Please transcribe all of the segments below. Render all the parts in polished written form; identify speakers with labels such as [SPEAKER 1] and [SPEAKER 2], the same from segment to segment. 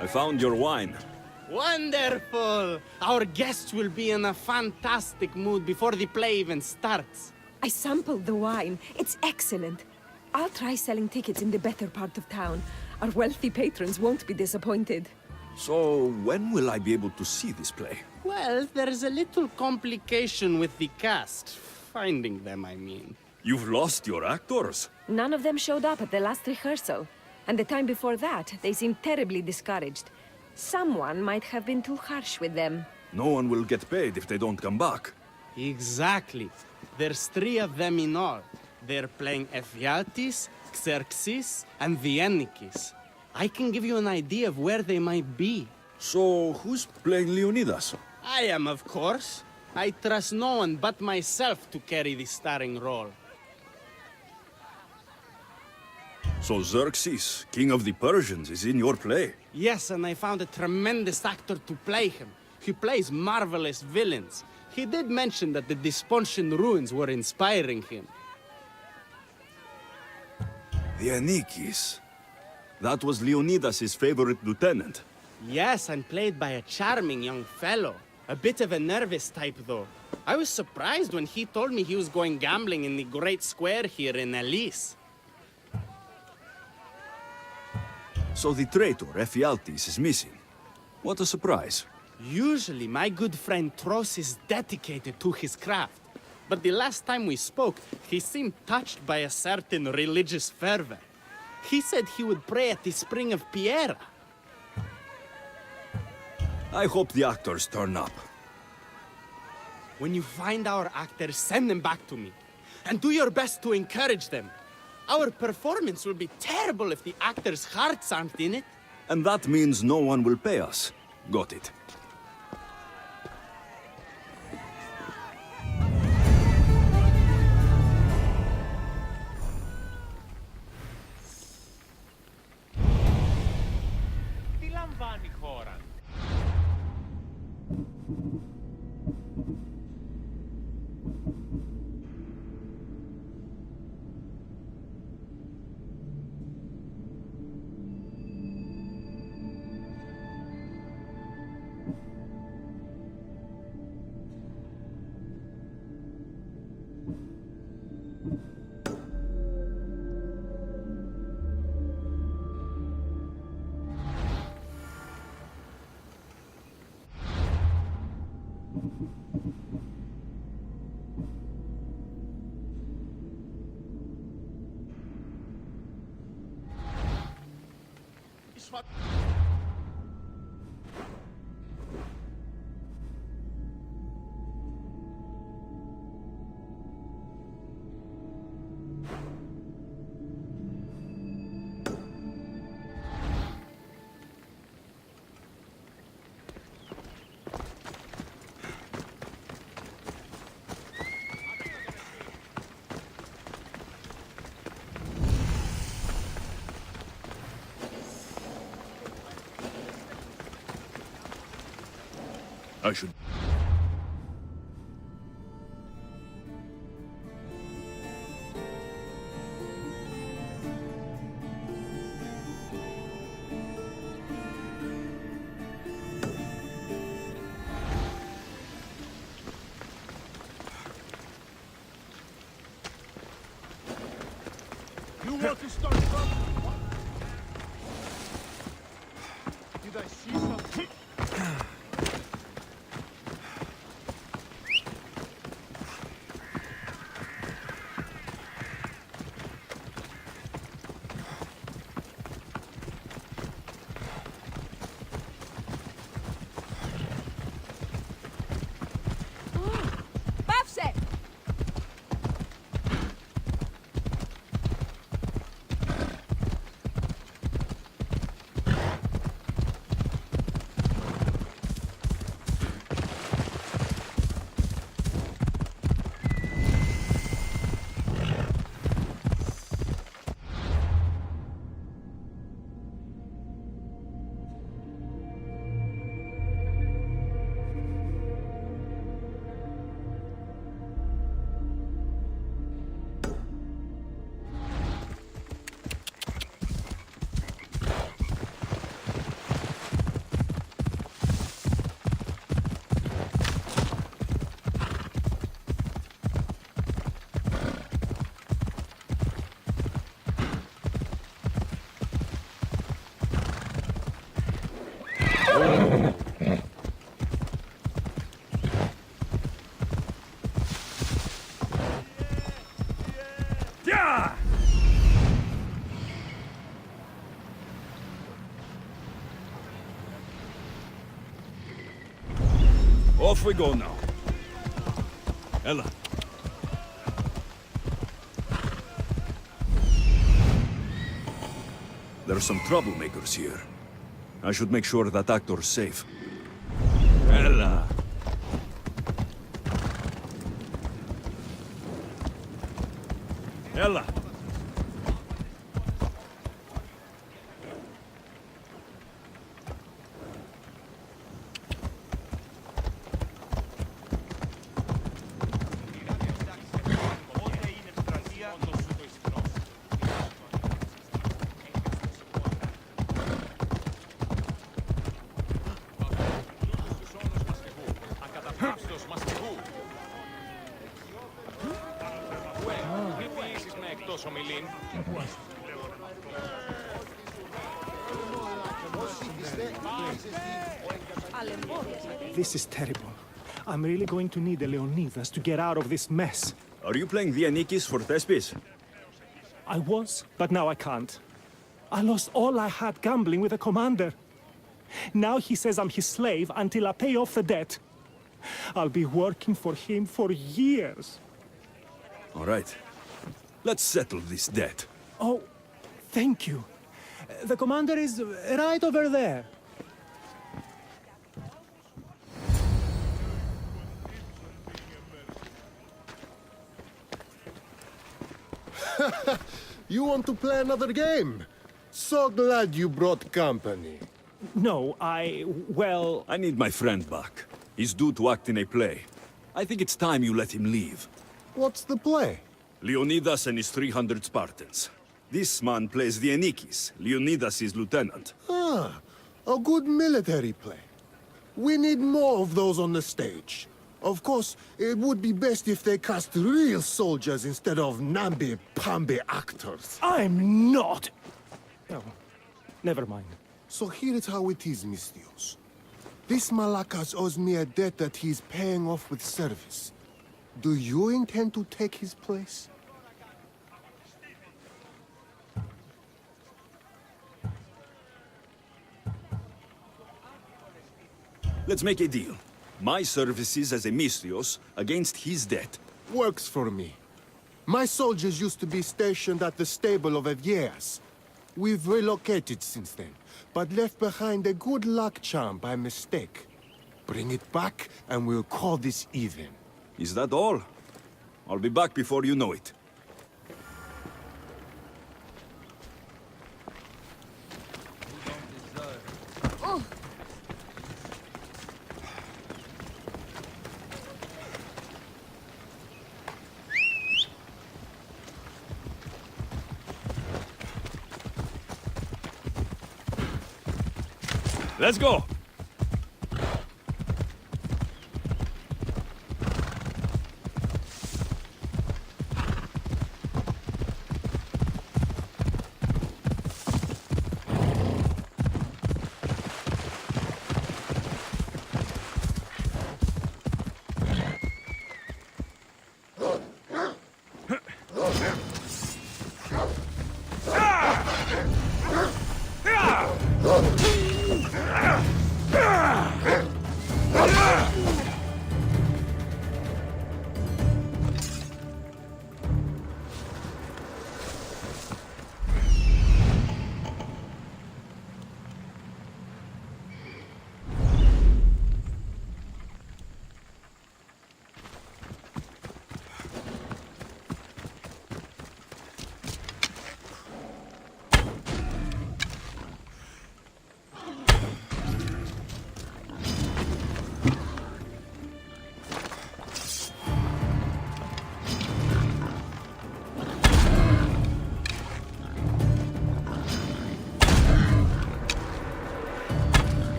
[SPEAKER 1] I found your wine.
[SPEAKER 2] Wonderful! Our guests will be in a fantastic mood before the play even starts.
[SPEAKER 3] I sampled the wine. It's excellent. I'll try selling tickets in the better part of town. Our wealthy patrons won't be disappointed.
[SPEAKER 1] So, when will I be able to see this play?
[SPEAKER 2] Well, there's a little complication with the cast. Finding them, I mean.
[SPEAKER 1] You've lost your actors?
[SPEAKER 3] None of them showed up at the last rehearsal. And the time before that, they seemed terribly discouraged. Someone might have been too harsh with them.
[SPEAKER 1] No one will get paid if they don't come back.
[SPEAKER 2] Exactly. There's 3 of them in all. They're playing Ephialtes, Xerxes, and the Enikis. I can give you an idea of where they might be.
[SPEAKER 1] So, who's playing Leonidas?
[SPEAKER 2] I am, of course. I trust no one but myself to carry the starring role.
[SPEAKER 1] So Xerxes, king of the Persians, is in your play?
[SPEAKER 2] Yes, and I found a tremendous actor to play him. He plays marvelous villains. He did mention that the Despontian ruins were inspiring him.
[SPEAKER 1] The Enikis. That was Leonidas' favorite lieutenant.
[SPEAKER 2] Yes, and played by a charming young fellow. A bit of a nervous type, though. I was surprised when he told me he was going gambling in the Great Square here in Elis.
[SPEAKER 1] So the traitor, Ephialtes, is missing. What a surprise.
[SPEAKER 2] Usually, my good friend Tros is dedicated to his craft. But the last time we spoke, he seemed touched by a certain religious fervor. He said he would pray at the spring of Piera.
[SPEAKER 1] I hope the actors turn up.
[SPEAKER 2] When you find our actors, send them back to me. And do your best to encourage them. Our performance will be terrible if the actors' hearts aren't in it.
[SPEAKER 1] And that means no one will pay us. Got it.
[SPEAKER 4] Τι λαμβάνει η χώρα?
[SPEAKER 1] I should...
[SPEAKER 4] You want to start trouble? What? Did I see something?
[SPEAKER 3] Πάψε!
[SPEAKER 1] Off we go now. Ella. There are some troublemakers here. I should make sure that actor's safe. Ella. Ella.
[SPEAKER 5] This is terrible. I'm really going to need the Leonidas to get out of this mess.
[SPEAKER 1] Are you playing the Anikis for Thespis?
[SPEAKER 5] I was, but now I can't. I lost all I had gambling with the commander. Now he says I'm his slave until I pay off the debt. I'll be working for him for years.
[SPEAKER 1] All right. Let's settle this debt.
[SPEAKER 5] Oh, thank you. The commander is right over there.
[SPEAKER 6] You want to play another game? So glad you brought company.
[SPEAKER 5] No, well...
[SPEAKER 1] I need my friend back. He's due to act in a play. I think it's time you let him leave.
[SPEAKER 6] What's the play?
[SPEAKER 1] Leonidas and his 300 Spartans. This man plays the Anikis. Leonidas is lieutenant.
[SPEAKER 6] Ah, a good military play. We need more of those on the stage. Of course, it would be best if they cast real soldiers instead of namby-pamby actors.
[SPEAKER 5] I'm not! Oh, never mind.
[SPEAKER 6] So here is how it is, Mystios. This Malakas owes me a debt that he's paying off with service. Do you intend to take his place?
[SPEAKER 1] Let's make a deal. My services as a Mystios against his debt.
[SPEAKER 6] Works for me. My soldiers used to be stationed at the stable of Evias. We've relocated since then, but left behind a good luck charm by mistake. Bring it back, and we'll call this even.
[SPEAKER 1] Is that all? I'll be back before you know it. Let's go!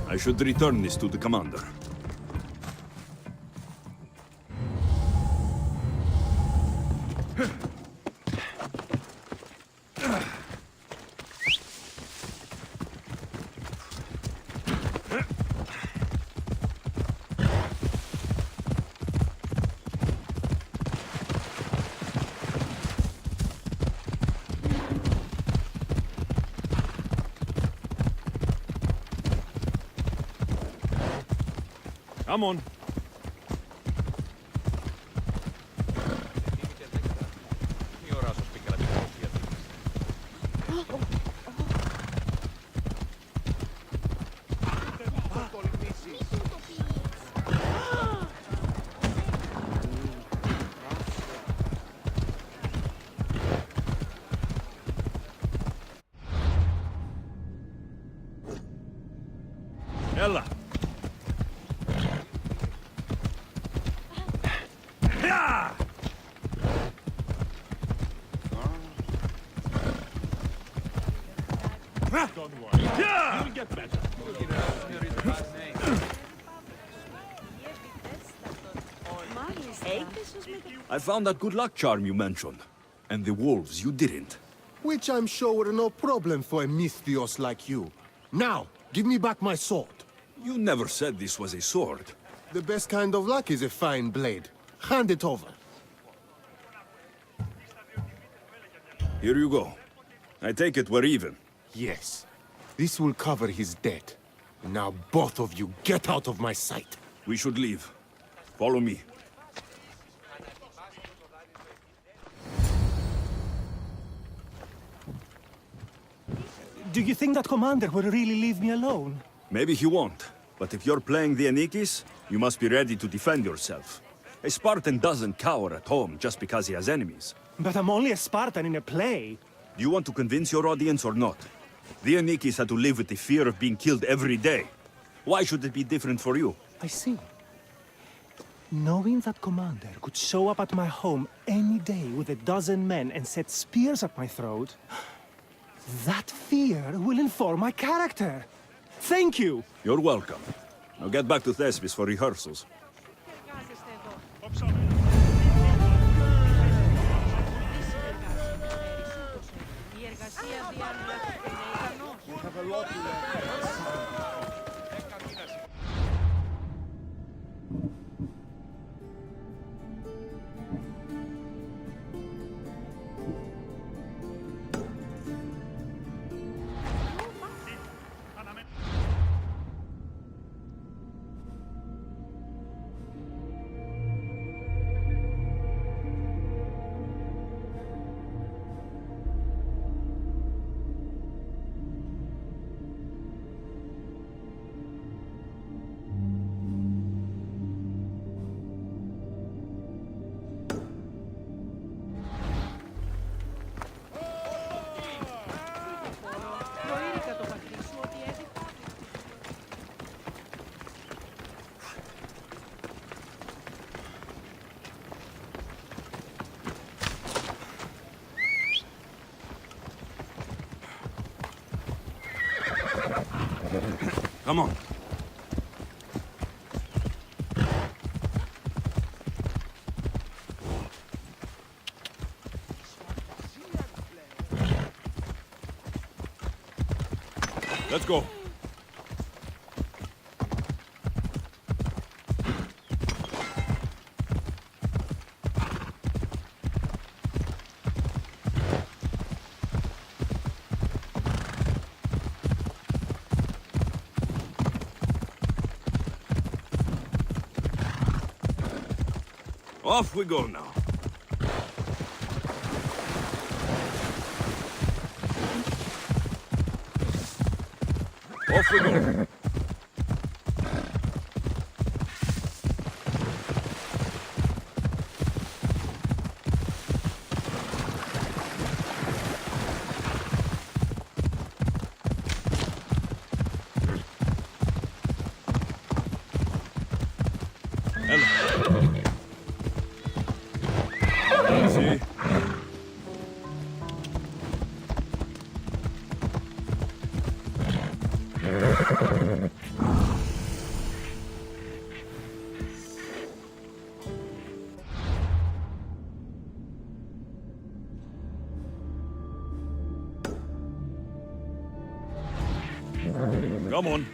[SPEAKER 1] I should return this to the commander.
[SPEAKER 5] Come on.
[SPEAKER 1] Ella!
[SPEAKER 5] Don't worry. You'll get better.
[SPEAKER 1] I found that good luck charm you mentioned. And the wolves, you didn't.
[SPEAKER 6] Which I'm sure were no problem for a Misthios like you. Now, give me back my sword.
[SPEAKER 1] You never said this was a sword.
[SPEAKER 6] The best kind of luck is a fine blade. Hand it over.
[SPEAKER 1] Here you go. I take it we're even.
[SPEAKER 6] Yes. This will cover his debt. Now both of you get out of my sight.
[SPEAKER 1] We should leave. Follow me.
[SPEAKER 5] Do you think that commander will really leave me alone?
[SPEAKER 1] Maybe he won't. But if you're playing the Anikis, you must be ready to defend yourself. A Spartan doesn't cower at home just because he has enemies.
[SPEAKER 5] But I'm only a Spartan in a play.
[SPEAKER 1] Do you want to convince your audience or not? The Anikis had to live with the fear of being killed every day. Why should it be different for you?
[SPEAKER 5] I see. Knowing that commander could show up at my home any day with 12 men and set spears at my throat, that fear will inform my character. Thank you!
[SPEAKER 1] You're welcome. Now get back to Thespis for rehearsals. Come on. Let's go. Off we go now. Off we go. Easy. Come on.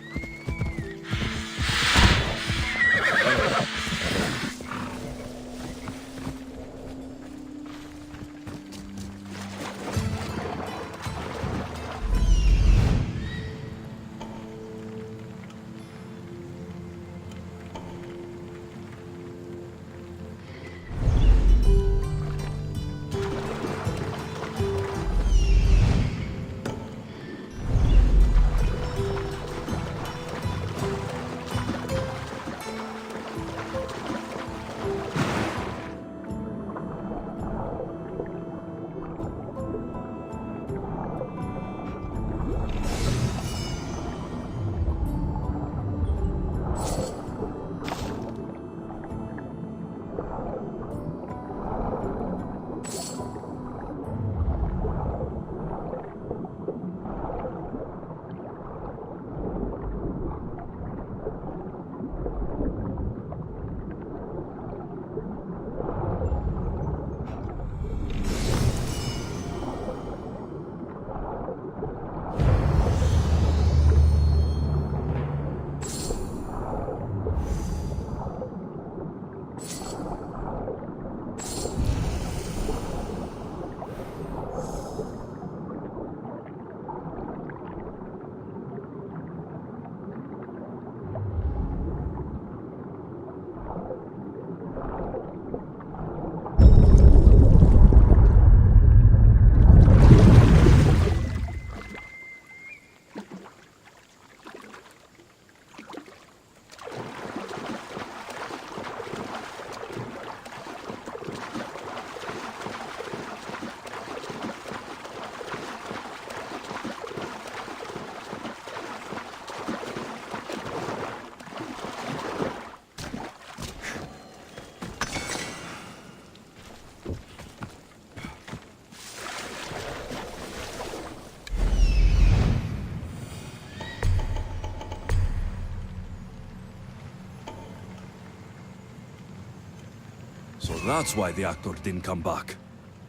[SPEAKER 1] So that's why the actor didn't come back.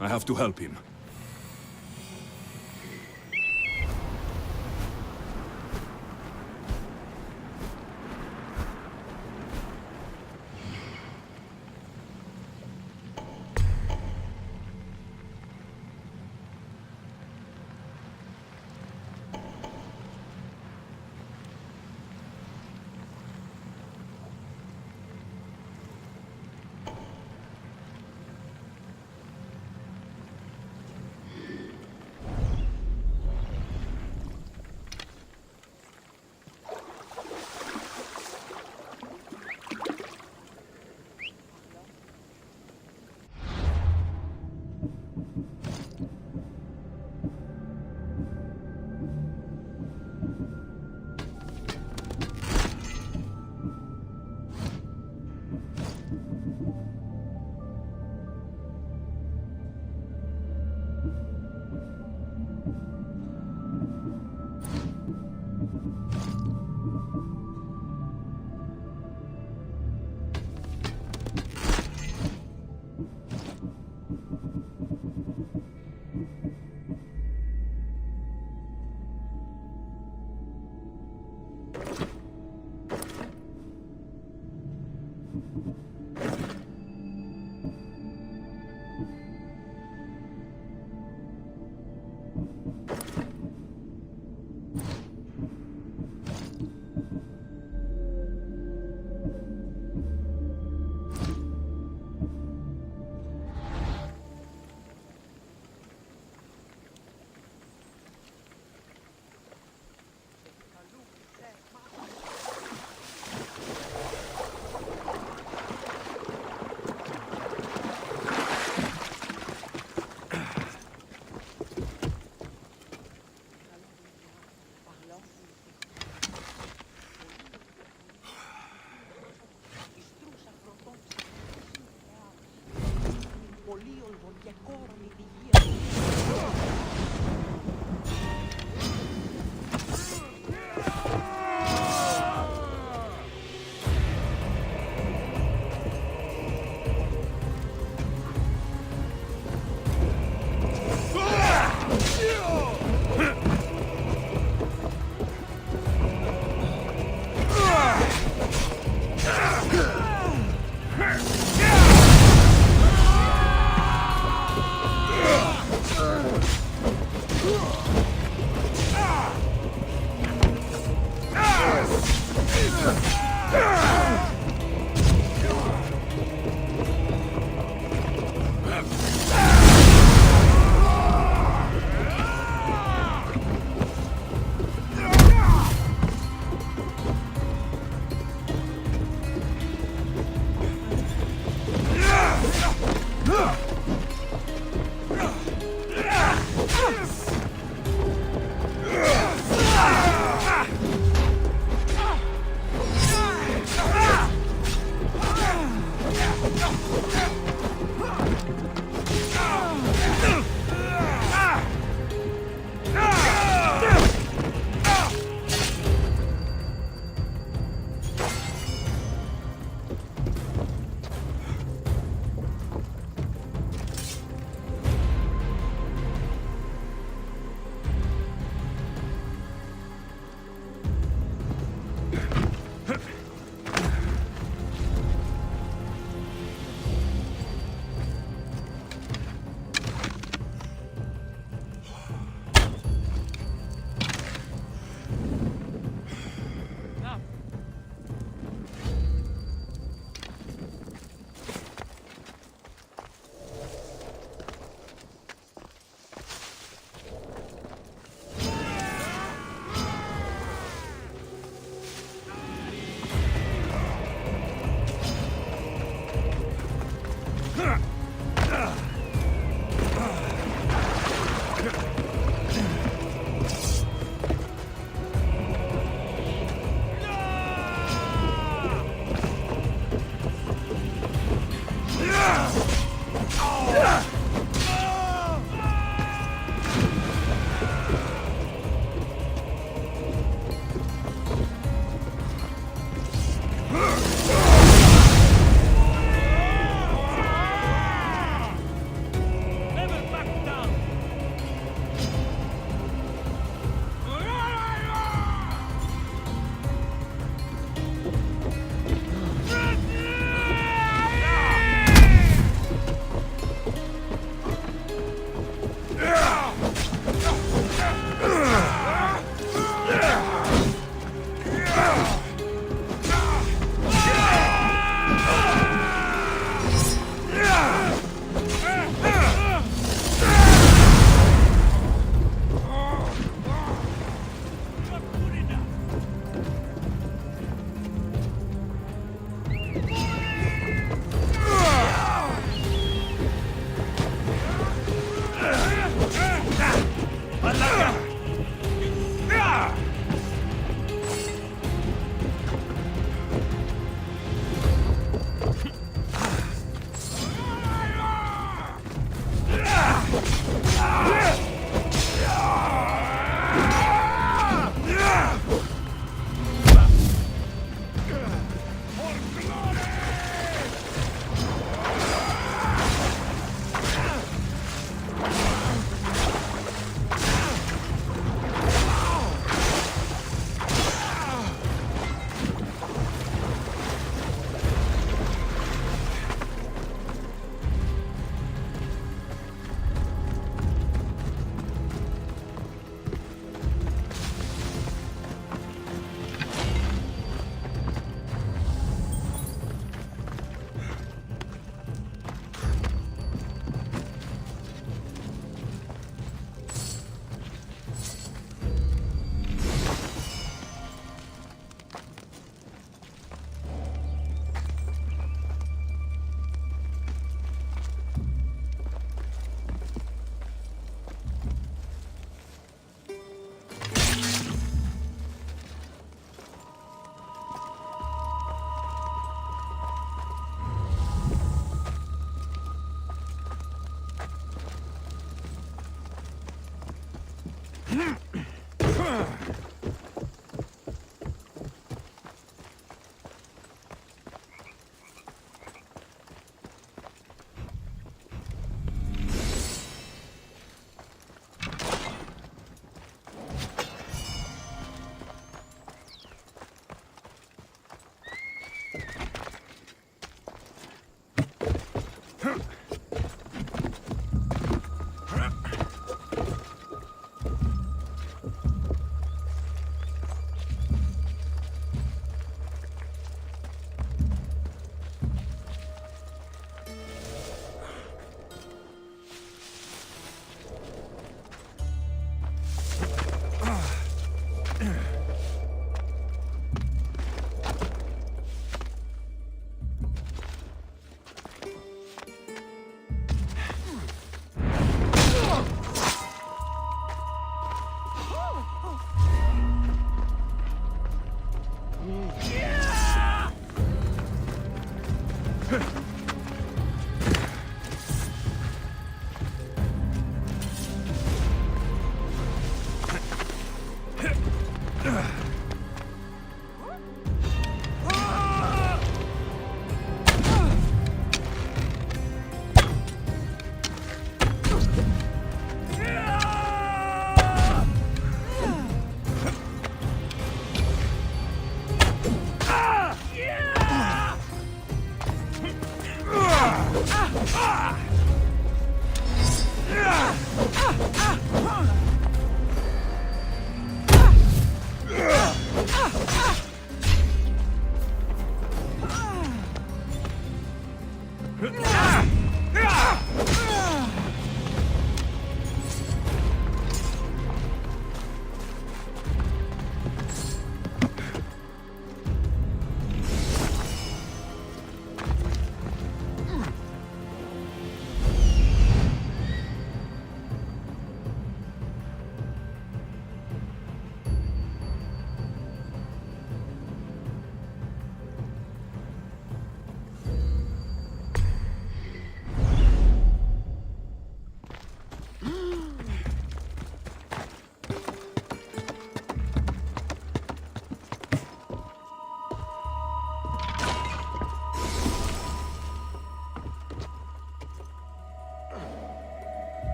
[SPEAKER 1] I have to help him.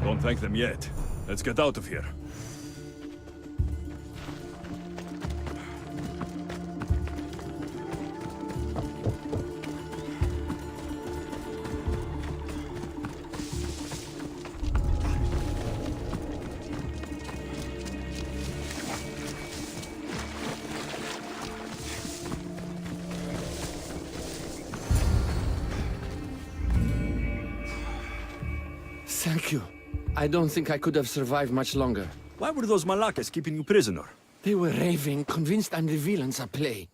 [SPEAKER 1] Don't thank them yet. Let's get out of here.
[SPEAKER 7] Thank you. I don't think I could have survived much longer.
[SPEAKER 1] Why were those Malakas keeping you prisoner?
[SPEAKER 7] They were raving, convinced I'm the villains at play.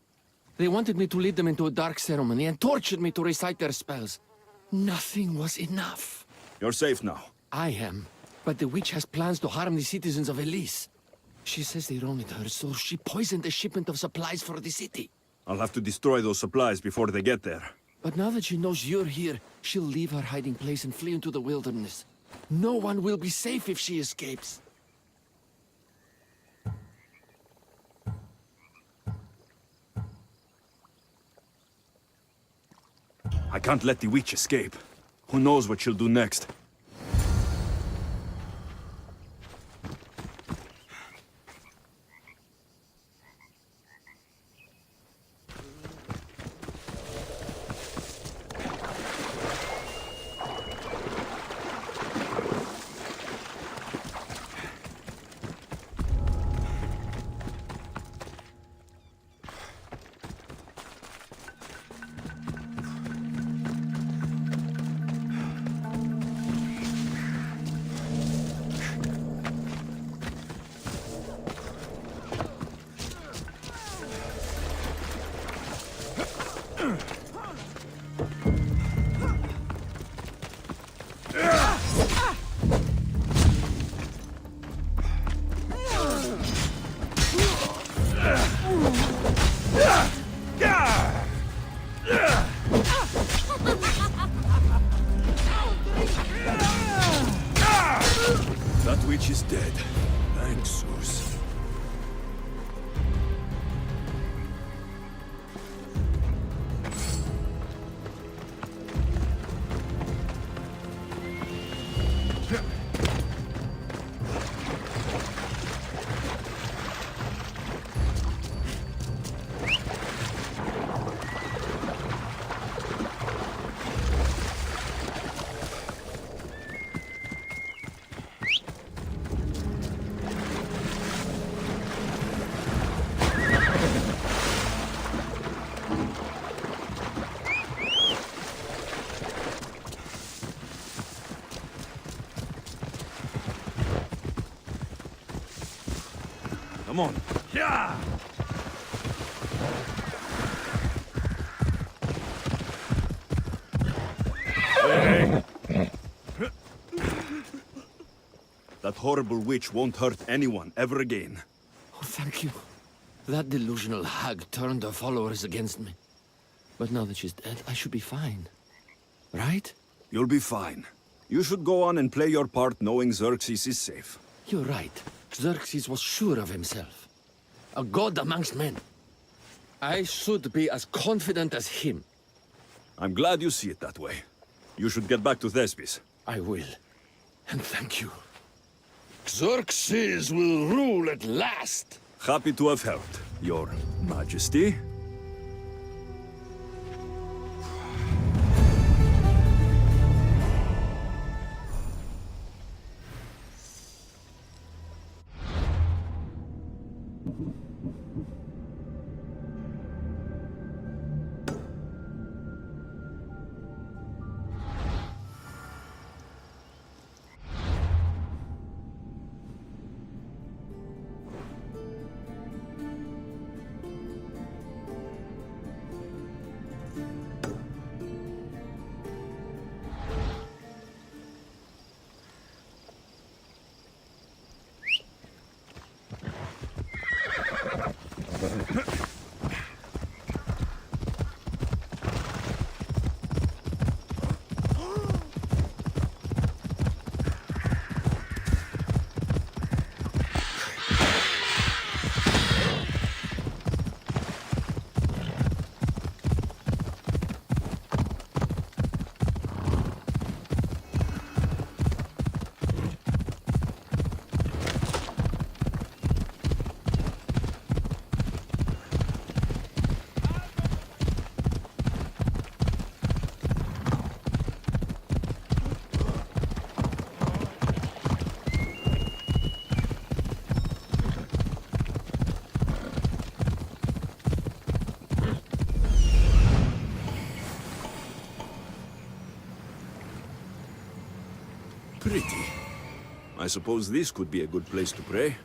[SPEAKER 7] They wanted me to lead them into a dark ceremony and tortured me to recite their spells. Nothing was enough.
[SPEAKER 1] You're safe now.
[SPEAKER 7] I am, but the witch has plans to harm the citizens of Elis. She says they wronged her, so she poisoned the shipment of supplies for the city.
[SPEAKER 1] I'll have to destroy those supplies before they get there.
[SPEAKER 7] But now that she knows you're here, she'll leave her hiding place and flee into the wilderness. No one will be safe if she escapes.
[SPEAKER 1] I can't let the witch escape. Who knows what she'll do next? That witch is dead. Thanks, Zeus. Come on. Yeah! Hey! horrible witch won't hurt anyone ever again.
[SPEAKER 7] Oh, thank you. That delusional hag turned her followers against me. But now that she's dead, I should be fine. Right?
[SPEAKER 1] You'll be fine. You should go on and play your part knowing Xerxes is safe.
[SPEAKER 7] You're right. Xerxes was sure of himself. A god amongst men. I should be as confident as him.
[SPEAKER 1] I'm glad you see it that way. You should get back to Thespis.
[SPEAKER 7] I will. And thank you. Xerxes will rule at last!
[SPEAKER 1] Happy to have helped, Your Majesty. Pretty. I suppose this could be a good place to pray.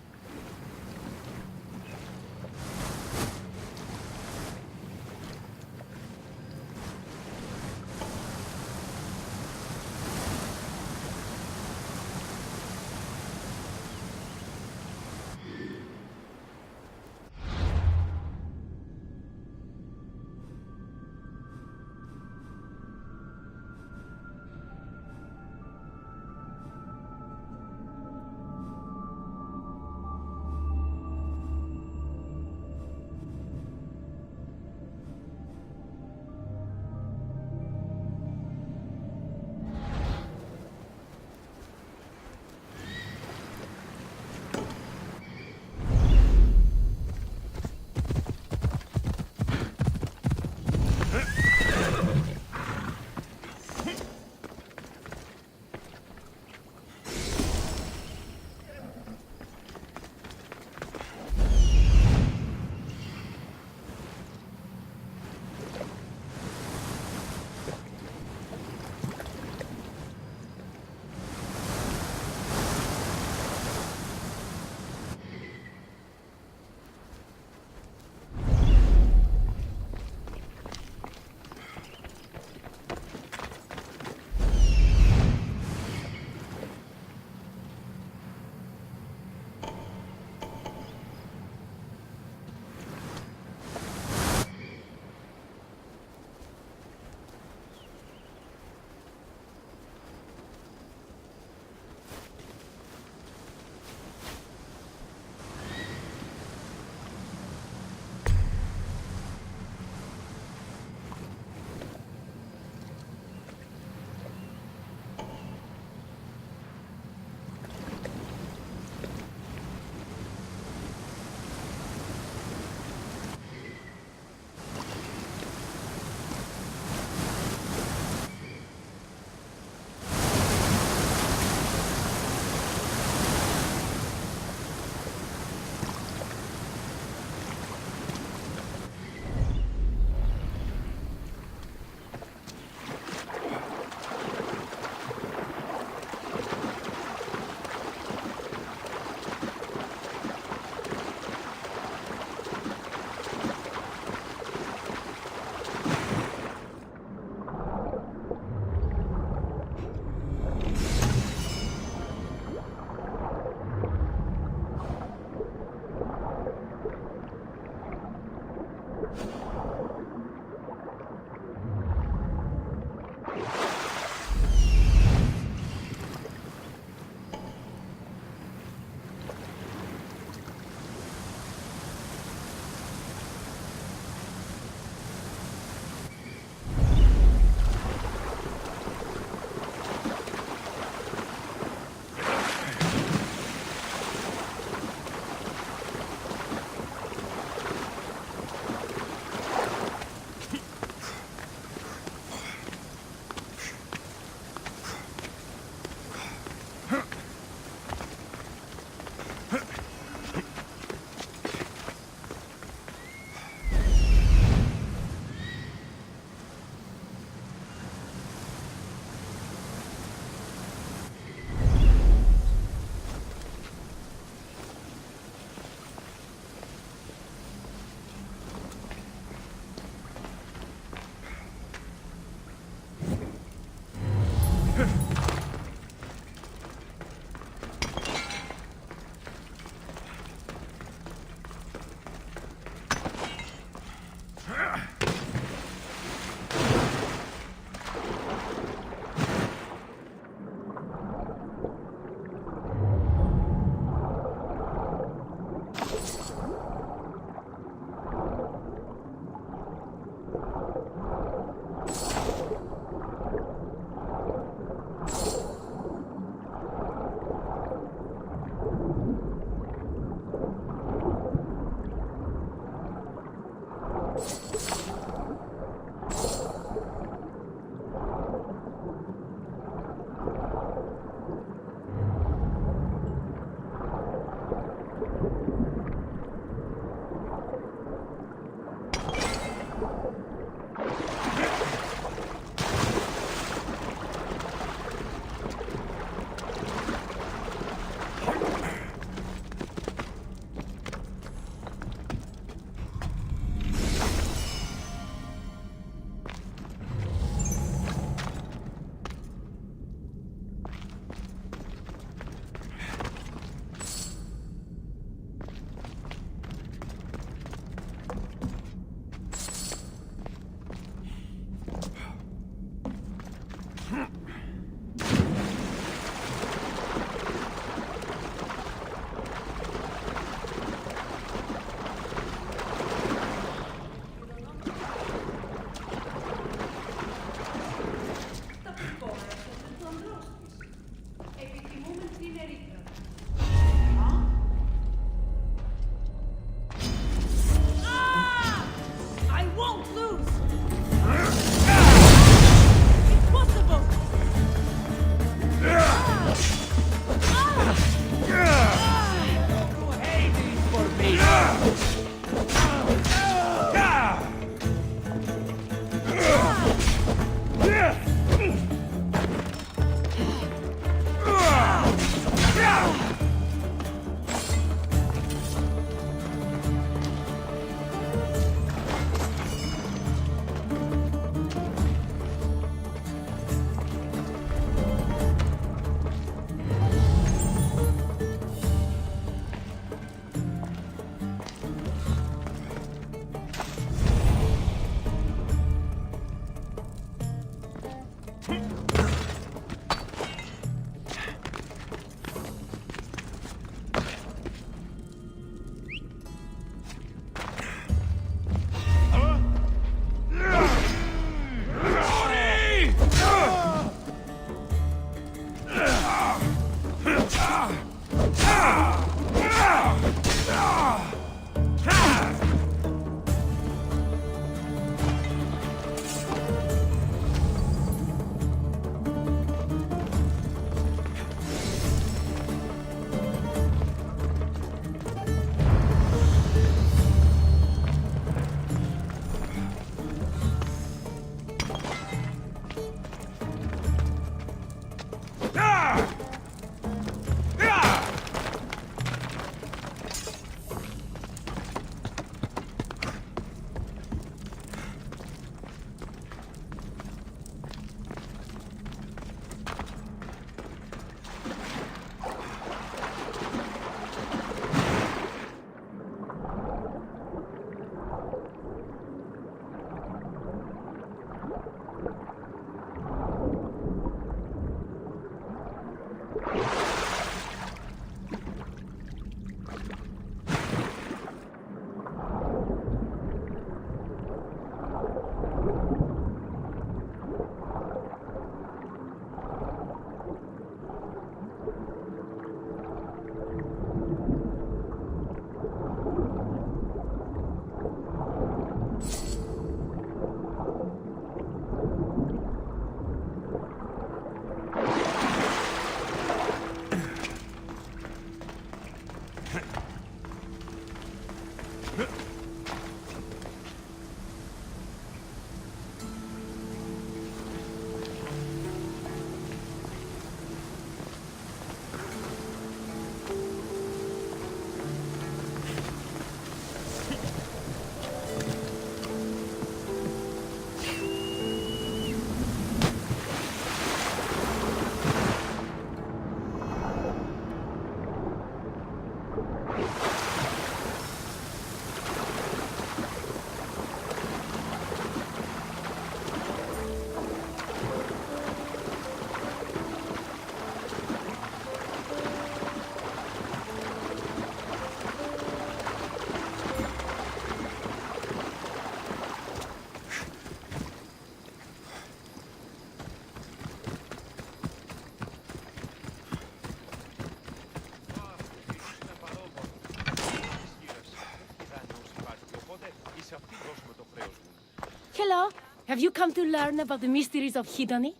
[SPEAKER 8] Have you come to learn about the mysteries of Hedony?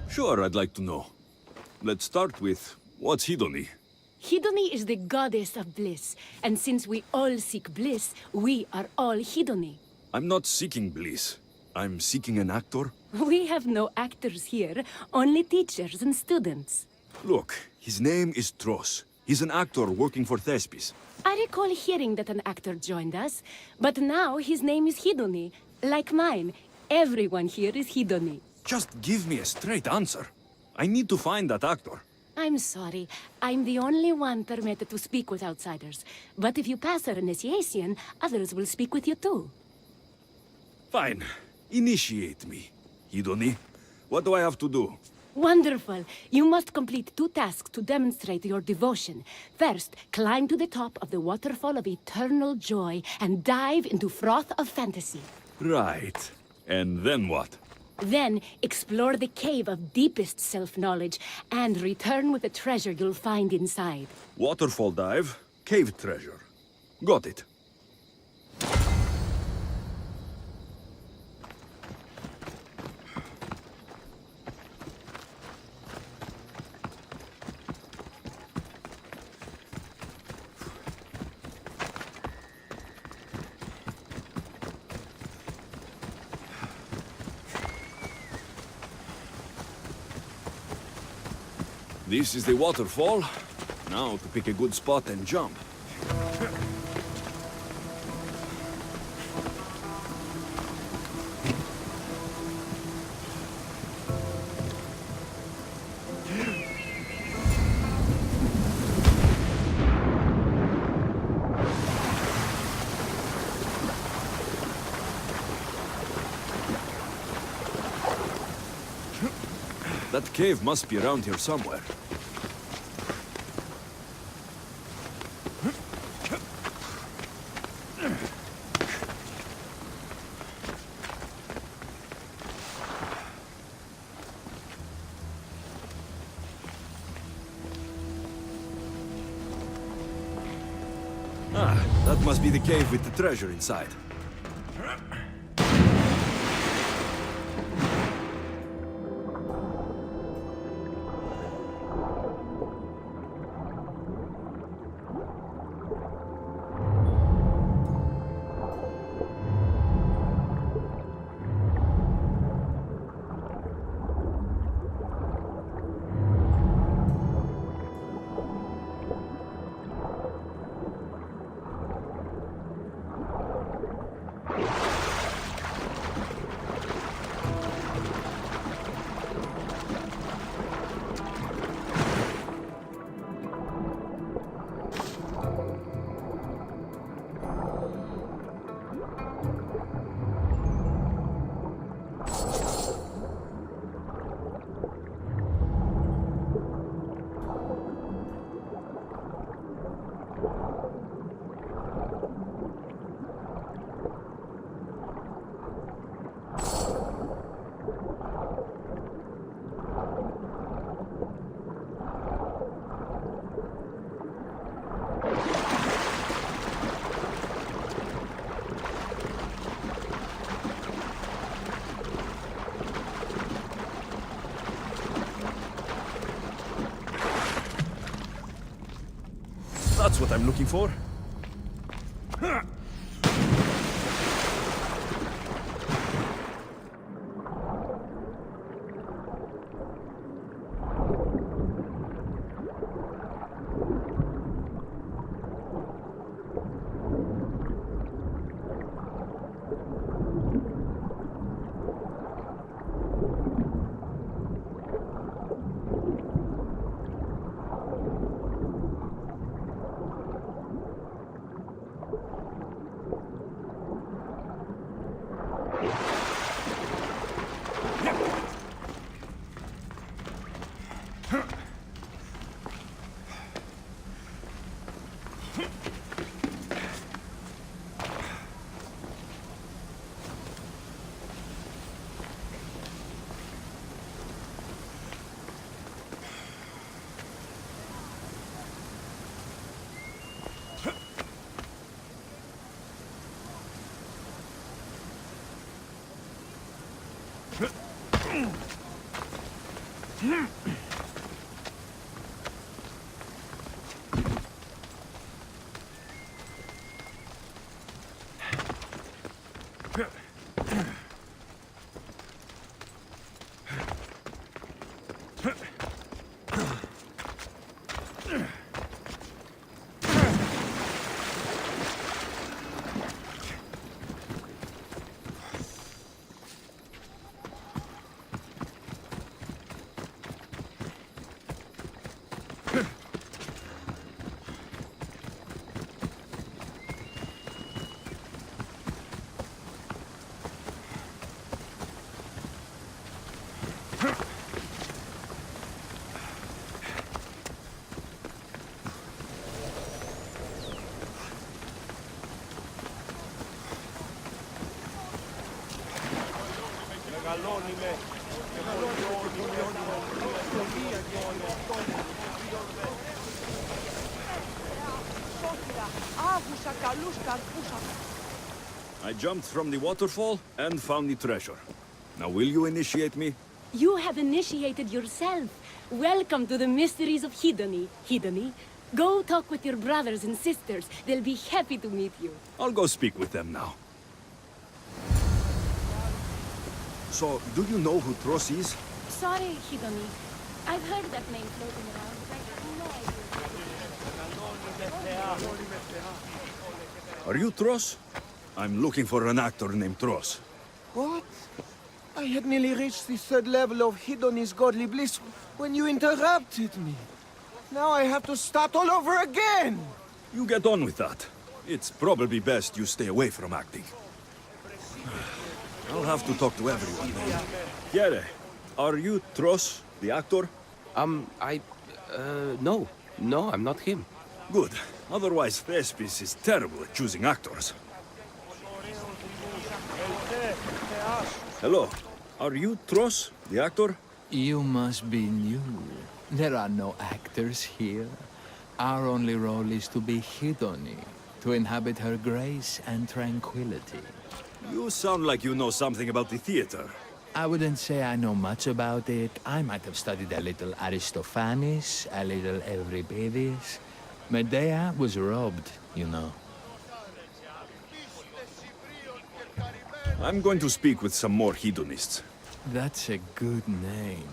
[SPEAKER 1] Sure, I'd like to know. Let's start with, what's Hedony?
[SPEAKER 8] Hedony is the goddess of bliss, and since we all seek bliss, we are all Hedony.
[SPEAKER 1] I'm not seeking bliss. I'm seeking an actor.
[SPEAKER 8] We have no actors here, only teachers and students.
[SPEAKER 1] Look, his name is Tros. He's an actor working for Thespis.
[SPEAKER 8] I recall hearing that an actor joined us, but now his name is Hedony. Like mine, everyone here is Hedony.
[SPEAKER 1] Just give me a straight answer. I need to find that actor.
[SPEAKER 8] I'm sorry. I'm the only one permitted to speak with outsiders. But if you pass our initiation, others will speak with you too.
[SPEAKER 1] Fine. Initiate me. Hedony, what do I have to do?
[SPEAKER 8] Wonderful. You must complete 2 tasks to demonstrate your devotion. First, climb to the top of the waterfall of eternal joy and dive into froth of fantasy.
[SPEAKER 1] Right. And then what?
[SPEAKER 8] Then, explore the cave of deepest self-knowledge and return with the treasure you'll find inside.
[SPEAKER 1] Waterfall dive, cave treasure. Got it. This is the waterfall. Now to pick a good spot and jump. That cave must be around here somewhere. Ah, that must be the cave with the treasure inside. That's what I'm looking for. I jumped from the waterfall and found the treasure. Now will you initiate me?
[SPEAKER 8] You have initiated yourself. Welcome to the mysteries of Hedony. Hedony, go talk with your brothers and sisters. They'll be happy to meet you.
[SPEAKER 1] I'll go speak with them now. So, do you know who Tros is?
[SPEAKER 8] Sorry, Hedony. I've heard that name floating around, but I have no idea.
[SPEAKER 1] Are you Tros? I'm looking for an actor named Tros.
[SPEAKER 9] What? I had nearly reached the third level of Hedony's godly bliss when you interrupted me. Now I have to start all over again!
[SPEAKER 1] You get on with that. It's probably best you stay away from acting. I'll have to talk to everyone then. Kiere, are you Tros, the actor?
[SPEAKER 9] No. No, I'm not him.
[SPEAKER 1] Good. Otherwise, Thespis is terrible at choosing actors. Hello. Are you Tros, the actor?
[SPEAKER 10] You must be new. There are no actors here. Our only role is to be Hedony, to inhabit her grace and tranquility.
[SPEAKER 1] You sound like you know something about the theater.
[SPEAKER 10] I wouldn't say I know much about it. I might have studied a little Aristophanes, a little Euripides. Medea was robbed, you know.
[SPEAKER 1] I'm going to speak with some more hedonists.
[SPEAKER 10] That's a good name.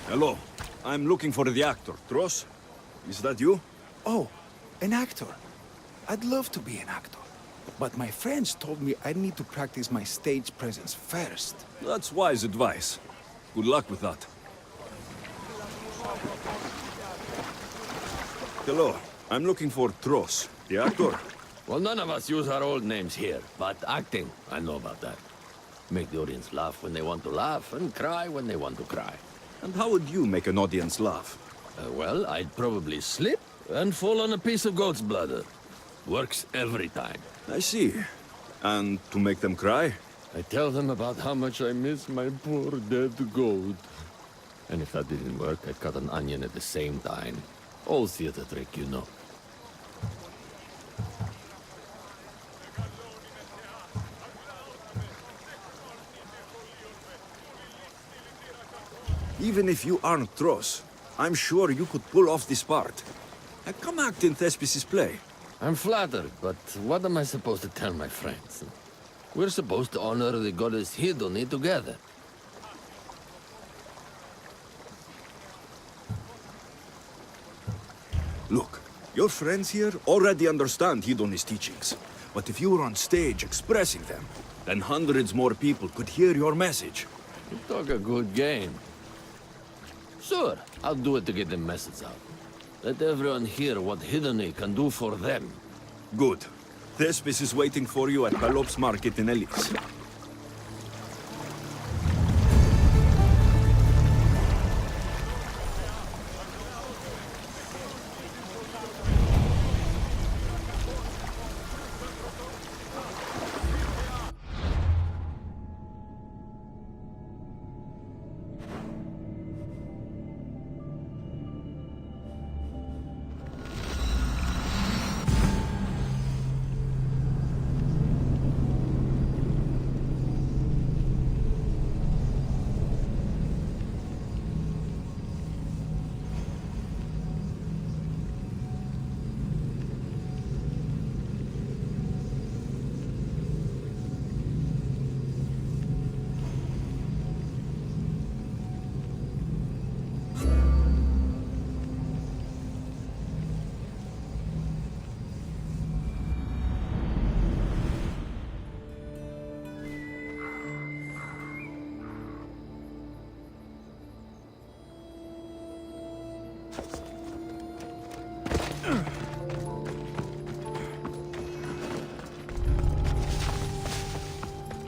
[SPEAKER 1] Hello. I'm looking for the actor. Tros? Is that you?
[SPEAKER 11] Oh, an actor. I'd love to be an actor. But my friends told me I need to practice my stage presence first.
[SPEAKER 1] That's wise advice. Good luck with that. Hello. I'm looking for Tros, the actor.
[SPEAKER 12] Well, none of us use our old names here, but acting, I know about that. Make the audience laugh when they want to laugh, and cry when they want to cry.
[SPEAKER 1] And how would you make an audience laugh?
[SPEAKER 12] Well, I'd probably slip and fall on a piece of goat's bladder. Works every time.
[SPEAKER 1] I see. And to make them cry?
[SPEAKER 12] I tell them about how much I miss my poor dead goat. And if that didn't work, I'd cut an onion at the same time. Old theater trick, you know.
[SPEAKER 1] Even if you aren't Tros, I'm sure you could pull off this part. Come act in Thespis' play.
[SPEAKER 12] I'm flattered, but what am I supposed to tell my friends? We're supposed to honor the goddess Hedony together.
[SPEAKER 1] Look, your friends here already understand Hedony's teachings. But if you were on stage expressing them, then hundreds more people could hear your message.
[SPEAKER 12] You talk a good game. Sure, I'll do it to get the message out. Let everyone hear what Hedony can do for them.
[SPEAKER 1] Good. Thespis is waiting for you at Pelops Market in Elis.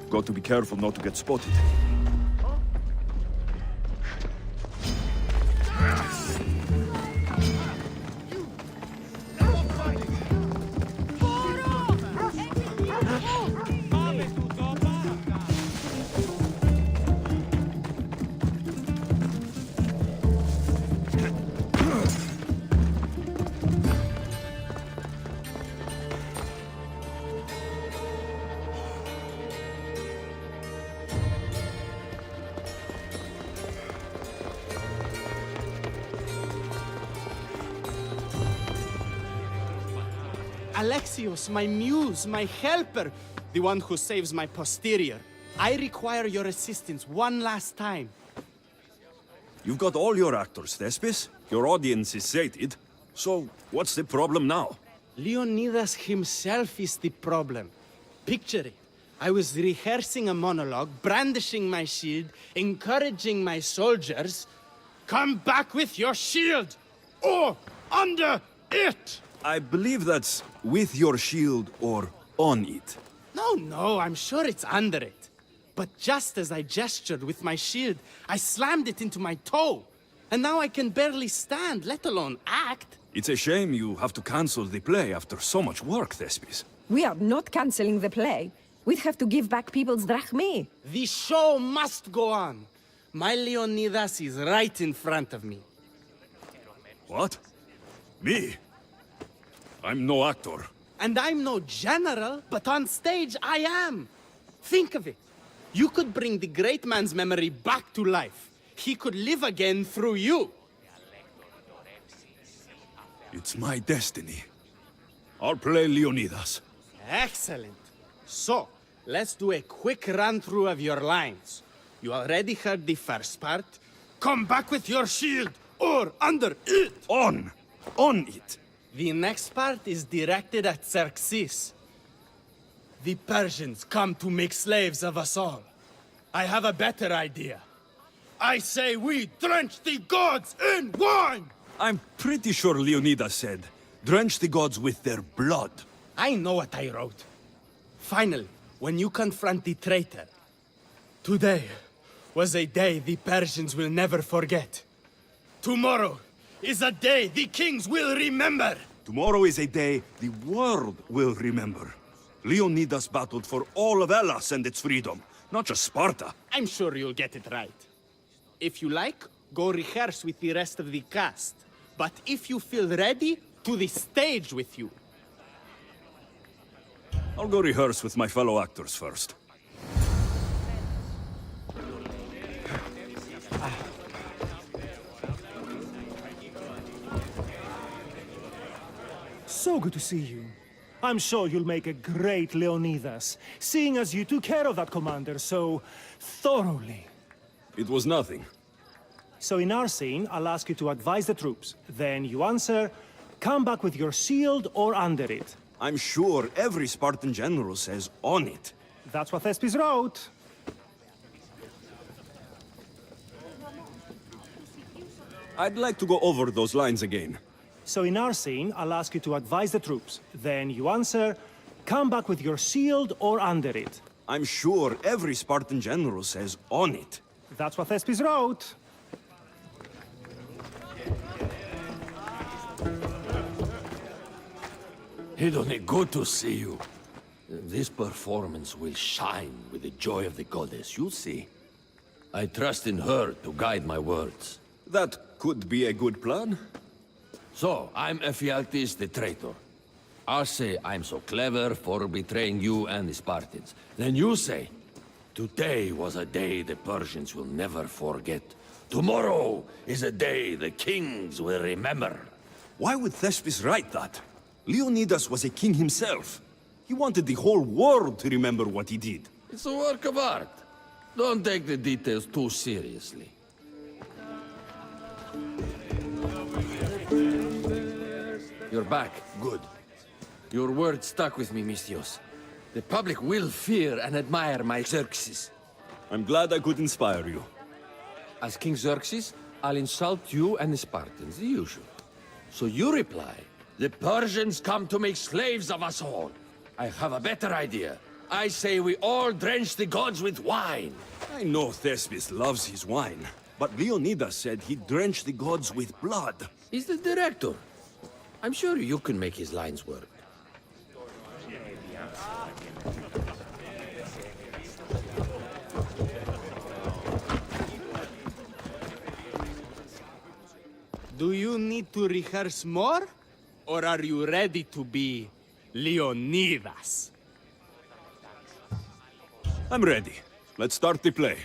[SPEAKER 1] Got to be careful not to get spotted.
[SPEAKER 2] Alexios, my muse, my helper, the one who saves my posterior. I require your assistance one last time.
[SPEAKER 1] You've got all your actors, Thespis. Your audience is sated. So, what's the problem now?
[SPEAKER 2] Leonidas himself is the problem. Picture it. I was rehearsing a monologue, brandishing my shield, encouraging my soldiers. Come back with your shield! Or under it!
[SPEAKER 1] I believe that's with your shield or on it.
[SPEAKER 2] No, I'm sure it's under it. But just as I gestured with my shield, I slammed it into my toe. And now I can barely stand, let alone act.
[SPEAKER 1] It's a shame you have to cancel the play after so much work, Thespis.
[SPEAKER 3] We are not canceling the play. We'd have to give back people's drachmae.
[SPEAKER 2] The show must go on. My Leonidas is right in front of me.
[SPEAKER 1] What? Me? I'm no actor.
[SPEAKER 2] And I'm no general, but on stage I am. Think of it. You could bring the great man's memory back to life. He could live again through you.
[SPEAKER 1] It's my destiny. I'll play Leonidas.
[SPEAKER 2] Excellent. So, let's do a quick run-through of your lines. You already heard the first part. Come back with your shield, or under it!
[SPEAKER 1] On it!
[SPEAKER 2] The next part is directed at Xerxes. The Persians come to make slaves of us all. I have a better idea. I say we drench the gods in wine!
[SPEAKER 1] I'm pretty sure Leonidas said, drench the gods with their blood.
[SPEAKER 2] I know what I wrote. Finally, when you confront the traitor, today was a day the Persians will never forget. Tomorrow is a day the kings will remember.
[SPEAKER 1] Tomorrow is a day the world will remember. Leonidas battled for all of Elis and its freedom, not just Sparta.
[SPEAKER 2] I'm sure you'll get it right. If you like, go rehearse with the rest of the cast. But if you feel ready, to the stage with you.
[SPEAKER 1] I'll go rehearse with my fellow actors first.
[SPEAKER 5] So good to see you. I'm sure you'll make a great Leonidas, seeing as you took care of that commander so thoroughly.
[SPEAKER 1] It was nothing.
[SPEAKER 5] So in our scene, I'll ask you to advise the troops. Then you answer, come back with your shield or under it.
[SPEAKER 1] I'm sure every Spartan general says on it.
[SPEAKER 5] That's what Thespis wrote.
[SPEAKER 1] I'd like to go over those lines again.
[SPEAKER 5] So in our scene, I'll ask you to advise the troops. Then you answer, come back with your shield or under it.
[SPEAKER 1] I'm sure every Spartan general says on it.
[SPEAKER 5] That's what Thespis wrote.
[SPEAKER 12] Hidone, good to see you. This performance will shine with the joy of the goddess, you'll see. I trust in her to guide my words.
[SPEAKER 1] That could be a good plan.
[SPEAKER 12] So, I'm Ephialtes the traitor. I'll say I'm so clever for betraying you and the Spartans. Then you say, today was a day the Persians will never forget. Tomorrow is a day the kings will remember.
[SPEAKER 1] Why would Thespis write that? Leonidas was a king himself. He wanted the whole world to remember what he did.
[SPEAKER 12] It's a work of art. Don't take the details too seriously. You're back. Good. Your word stuck with me, Misthios. The public will fear and admire my Xerxes.
[SPEAKER 1] I'm glad I could inspire you.
[SPEAKER 12] As King Xerxes, I'll insult you and the Spartans, the usual. So you reply, The Persians come to make slaves of us all. I have a better idea. I say we all drench the gods with wine.
[SPEAKER 1] I know Thespis loves his wine, but Leonidas said he'd drench the gods with blood.
[SPEAKER 12] He's the director. I'm sure you can make his lines work.
[SPEAKER 2] Do you need to rehearse more? Or are you ready to be Leonidas?
[SPEAKER 1] I'm ready. Let's start the play.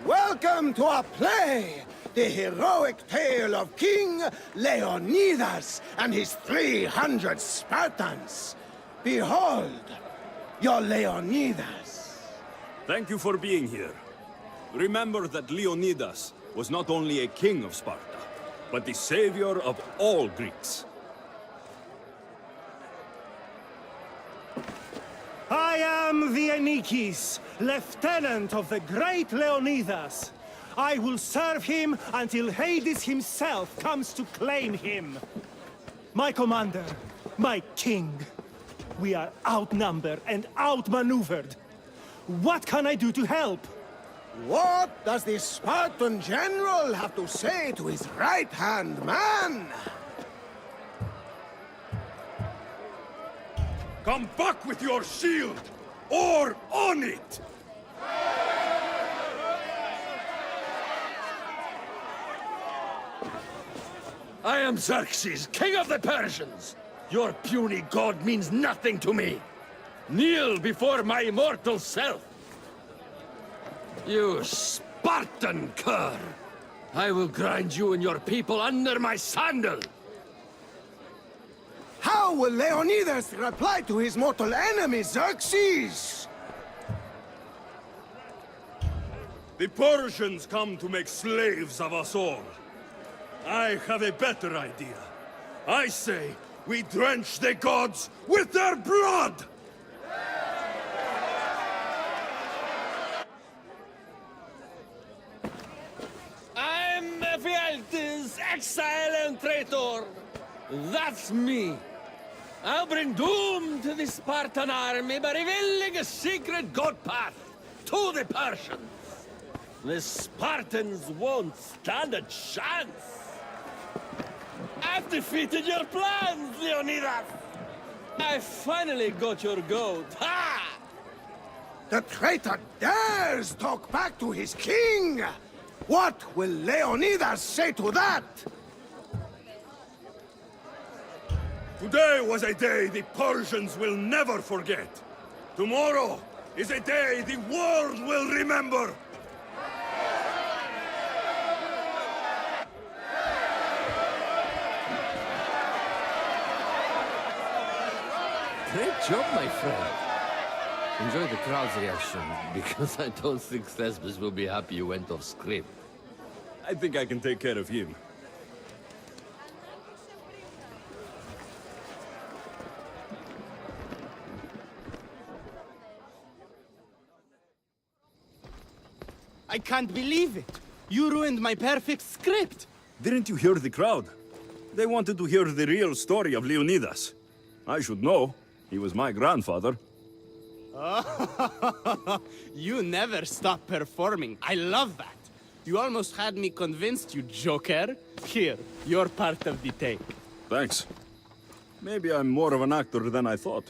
[SPEAKER 9] Welcome to our play! The heroic tale of King Leonidas and his 300 Spartans. Behold, your Leonidas.
[SPEAKER 1] Thank you for being here. Remember that Leonidas was not only a king of Sparta, but the savior of all Greeks.
[SPEAKER 5] I am the Enikis, lieutenant of the great Leonidas. I will serve him until Hades himself comes to claim him. My commander, my king, we are outnumbered and outmaneuvered. What can I do to help?
[SPEAKER 9] What does the Spartan general have to say to his right-hand man?
[SPEAKER 1] Come back with your shield, or on it!
[SPEAKER 12] I am Xerxes, king of the Persians. Your puny god means nothing to me. Kneel before my immortal self. You Spartan cur! I will grind you and your people under my sandal!
[SPEAKER 9] How will Leonidas reply to his mortal enemy, Xerxes?
[SPEAKER 1] The Persians come to make slaves of us all. I have a better idea. I say we drench the gods with their blood!
[SPEAKER 12] I'm Ephialtes, exile and traitor! That's me! I'll bring doom to the Spartan army by revealing a secret god path to the Persians. The Spartans won't stand a chance. I've defeated your plans, Leonidas! I finally got your goat. Ha!
[SPEAKER 9] The traitor dares talk back to his king! What will Leonidas say to that?
[SPEAKER 1] Today was a day the Persians will never forget. Tomorrow is a day the world will remember.
[SPEAKER 12] Great job, my friend. Enjoy the crowd's reaction, because I don't think Thespis will be happy you went off script.
[SPEAKER 1] I think I can take care of him.
[SPEAKER 2] I can't believe it! You ruined my perfect script!
[SPEAKER 1] Didn't you hear the crowd? They wanted to hear the real story of Leonidas. I should know. He was my grandfather.
[SPEAKER 2] You never stop performing. I love that. You almost had me convinced, you joker. Here, you're part of the take.
[SPEAKER 1] Thanks. Maybe I'm more of an actor than I thought.